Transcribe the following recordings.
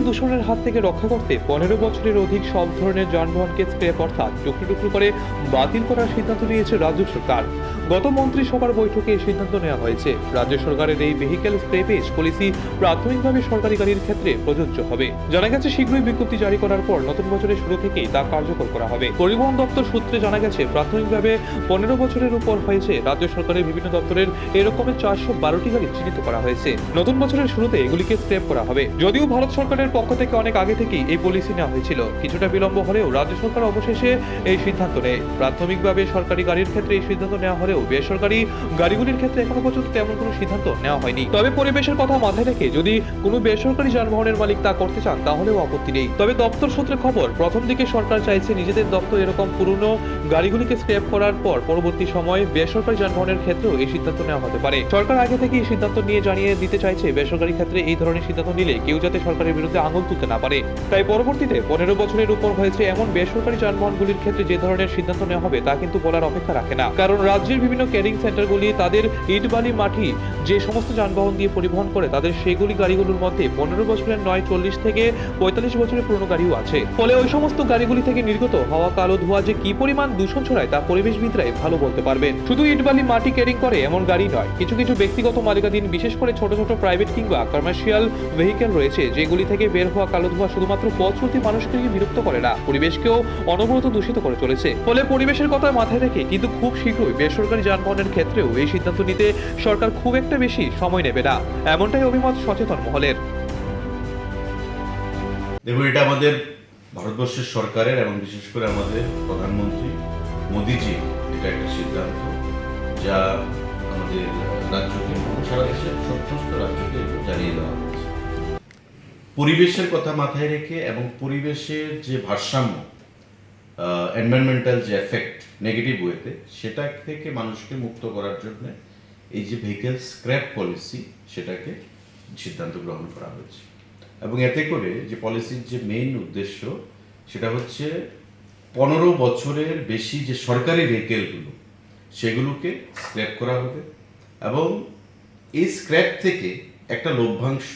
দূষণের হাত থেকে রক্ষা করতে 15 বছরের অধিক সব ধরনের যানবাহনকে স্ক্র্যাপ অর্থাৎ টুকরো টুকরো করে বাতিল করার সিদ্ধান্ত নিয়েছে রাজ্য সরকার। গত মন্ত্রিসভার বৈঠকে এই সিদ্ধান্ত নেওয়া হয়েছে। রাজ্য সরকারের এই ভেহিক্যাল স্ক্র্যাপেজ পলিসি প্রাথমিকভাবে সরকারি গাড়ির ক্ষেত্রে প্রযোজ্য হবে। জানা গেছে শীঘ্রই বিজ্ঞপ্তি জারি করার পর নতুন বছরের শুরু থেকেই তা কার্যকর করা হবে। পরিবহন দপ্তর সূত্রে জানা গেছে প্রাথমিকভাবে 15 বছরের উপর হয়েছে রাজ্য সরকারের বিভিন্ন দপ্তরের এরকমের 412টি গাড়ি চিহ্নিত করা হয়েছে। নতুন বছরের শুরুতে এগুলিকে স্ক্র্যাপ করা হবে। যদিও ভারত সরকারের পক্ষ থেকে অনেক আগে থেকেই এই পলিসি নেওয়া হয়েছিল, কিছুটা বিলম্ব হলেও রাজ্য সরকার অবশেষে এই সিদ্ধান্ত নেয়। প্রাথমিকভাবে সরকারি গাড়ির ক্ষেত্রে এই সিদ্ধান্ত নেওয়া হলেও বেসরকারি গাড়িগুলির ক্ষেত্রে এখনো পর্যন্ত তেমন কোনো সিদ্ধান্ত নেওয়া হয়নি। তবে পরিবেশের কথা মাথায় রেখে যদি কোনো বেসরকারি যানবাহনের মালিক তা করতে চান তাহলেও আপত্তি নেই। তবে দপ্তর সূত্রে খবর, প্রথম দিকে সরকার চাইছে নিজেদের দপ্তর এরকম পুরনো গাড়িগুলিকে স্ক্র্যাপ করার পর পরবর্তী সময়ে বেসরকারি যানবাহনের ক্ষেত্রেও এই সিদ্ধান্ত নেওয়া হতে পারে। সরকার আগে থেকে এই সিদ্ধান্ত নিয়ে জানিয়ে দিতে চাইছে বেসরকারি ক্ষেত্রে এই ধরনের সিদ্ধান্ত নিলে কেউ যাতে সরকারের বিরুদ্ধে আঙুল তুলতে না পারে। তাই পরবর্তীতে 15 বছরের উপর হয়েছে এমন বেসরকারি যানবাহনগুলির ক্ষেত্রে যে ধরনের সিদ্ধান্ত নেওয়া হবে তা কিন্তু বলার অপেক্ষা রাখে না। কারণ রাজ্যের বিভিন্ন ক্যারিং সেন্টারগুলি তাদের ইট বালি মাটি যে সমস্ত যানবাহন দিয়ে পরিবহন করে তাদের সেগুলি গাড়িগুলোর মধ্যে 15 বছরের নয় 40 থেকে 45 বছরের পুরনো গাড়িও আছে। ফলে ওই সমস্ত গাড়িগুলি থেকে নির্গত হাওয়া কালো ধোঁয়া যে কি পরিমাণ দূষণ ছড়ায় তা পরিবেশবিদরাই ভালো বলতে পারবেন। শুধু ইট বালি মাটি ক্যারিং করে এমন গাড়ি নয়, কিছু কিছু ব্যক্তিগত মালিকাধীন বিশেষ করে ছোট ছোট প্রাইভেট কিংবা কমার্শিয়াল ভেহিকেল রয়েছে যেগুলি থেকে বের হওয়া কালো ধোঁয়া শুধুমাত্র পথ চলতি মানুষকে বিরক্ত করে না, পরিবেশকেও অনবরত দূষিত করে চলেছে। ফলে পরিবেশের কথা মাথায় রেখে কিন্তু খুব শীঘ্রই বেসরকারি যানবাহনের ক্ষেত্রেও এই সিদ্ধান্ত নিতে সরকার খুব একটা বেশি সময় নেবে না, এমনটাই অভিমত সচেতন মহলের। দেখুন, এটা আমাদের ভারতবর্ষের সরকারের এবং বিশেষ করে আমাদের প্রধানমন্ত্রী মোদিজি এটা একটা সিদ্ধান্ত যা আমাদের রাজ্যকে সারা দেশের সমস্ত রাজ্যকে জানিয়ে দেওয়া হয়েছে। পরিবেশের কথা মাথায় রেখে এবং পরিবেশের যে ভারসাম্য, এনভায়রনমেন্টাল যে এফেক্ট নেগেটিভ ওয়েতে, সেটা থেকে মানুষকে মুক্ত করার জন্য এই যে ভেহিকেল স্ক্র্যাপ পলিসি সেটাকে সিদ্ধান্ত গ্রহণ করা হয়েছে। এবং এতে করে যে পলিসির যে মেইন উদ্দেশ্য সেটা হচ্ছে 15 বছরের বেশি যে সরকারি ভেহিকেলগুলো সেগুলোকে স্ক্র্যাপ করা হবে এবং এই স্ক্র্যাপ থেকে একটা লভ্যাংশ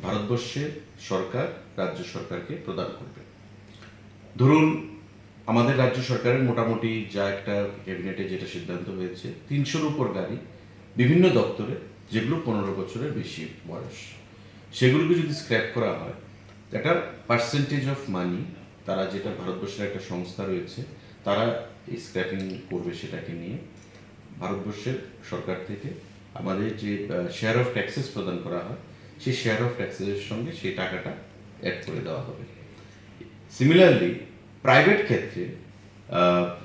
ভারতবর্ষের সরকার রাজ্য সরকারকে প্রদান করবে। ধরুন, আমাদের রাজ্য সরকারের মোটামুটি যা একটা ক্যাবিনেটে যেটা সিদ্ধান্ত হয়েছে, 300-র উপর গাড়ি বিভিন্ন দপ্তরে যেগুলো 15 বছরের বেশি বয়স, সেগুলোকে যদি স্ক্র্যাপ করা হয়, একটা পার্সেন্টেজ অফ মানি তারা, যেটা ভারতবর্ষের একটা সংস্থা রয়েছে, তারা এই স্ক্র্যাপিং করবে, সেটাকে নিয়ে ভারতবর্ষের সরকার থেকে আমাদের যে শেয়ার অফ ট্যাক্সেস প্রদান করা হয় সেই শেয়ার অফ ট্যাক্সেসের সঙ্গে সেই টাকাটা অ্যাড করে দেওয়া হবে। সিমিলারলি প্রাইভেট ক্ষেত্রে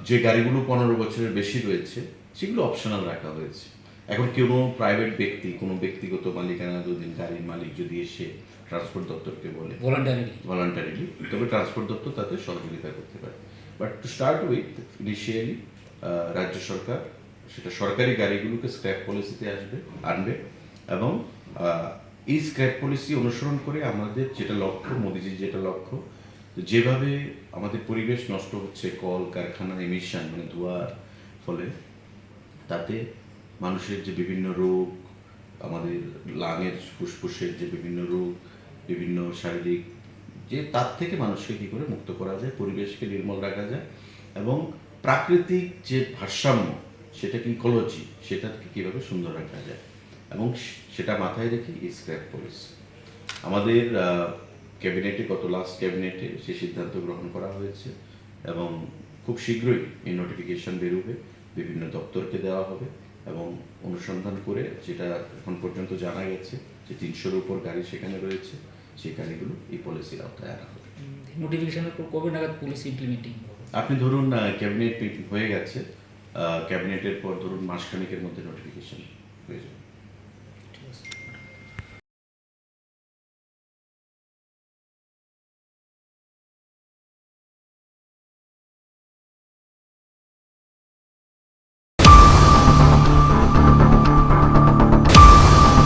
যে গাড়িগুলো 15 বছরের বেশি রয়েছে সেগুলো অপশনাল রাখা হয়েছে। এখন কোনো প্রাইভেট ব্যক্তি, কোনো ব্যক্তিগত মালিকানাধীন গাড়ির মালিক যদি এসে ট্রান্সপোর্ট দপ্তরকে বলে ভলান্টারিলি, তবে ট্রান্সপোর্ট দপ্তর তাতে সহযোগিতা করতে পারে। But to start with, initially রাজ্য সরকার সেটা সরকারি গাড়িগুলোকে স্ক্র্যাপ পলিসিতে আনবে এবং এই স্ক্র্যাপ পলিসি অনুসরণ করে আমাদের যেটা লক্ষ্য, মোদিজির যেটা লক্ষ্য, যেভাবে আমাদের পরিবেশ নষ্ট হচ্ছে, কল কারখানা এমিশন মানে ধোঁয়ার ফলে, তাতে মানুষের যে বিভিন্ন রোগ, আমাদের লাঙের ফুসফুসের যে বিভিন্ন রোগ, বিভিন্ন শারীরিক, যে তার থেকে মানুষকে কী করে মুক্ত করা যায়, পরিবেশকে নির্মল রাখা যায় এবং প্রাকৃতিক যে ভারসাম্য, সেটাকে ইকোলজি, সেটাকে কীভাবে সুন্দর রাখা যায়, এবং সেটা মাথায় রেখে এই স্ক্র্যাপ পলিসি আমাদের ক্যাবিনেটে, গত লাস্ট ক্যাবিনেটে সেই সিদ্ধান্ত গ্রহণ করা হয়েছে এবং খুব শীঘ্রই এই নোটিফিকেশন বেরোবে, বিভিন্ন দপ্তরকে দেওয়া হবে এবং অনুসন্ধান করে যেটা এখন পর্যন্ত জানা গেছে যে 300-র উপর গাড়ি সেখানে রয়েছে, সেই গাড়িগুলো এই পলিসির আওতায় আনা হবে। নোটিফিকেশনের পর কবে নাগাদ পলিসি ইমপ্লিমেন্টিং? আপনি ধরুন ক্যাবিনেট মিটিং হয়ে গেছে, ক্যাবিনেটের পর ধরুন মাসখানেকের মধ্যে নোটিফিকেশন হয়ে যাবে।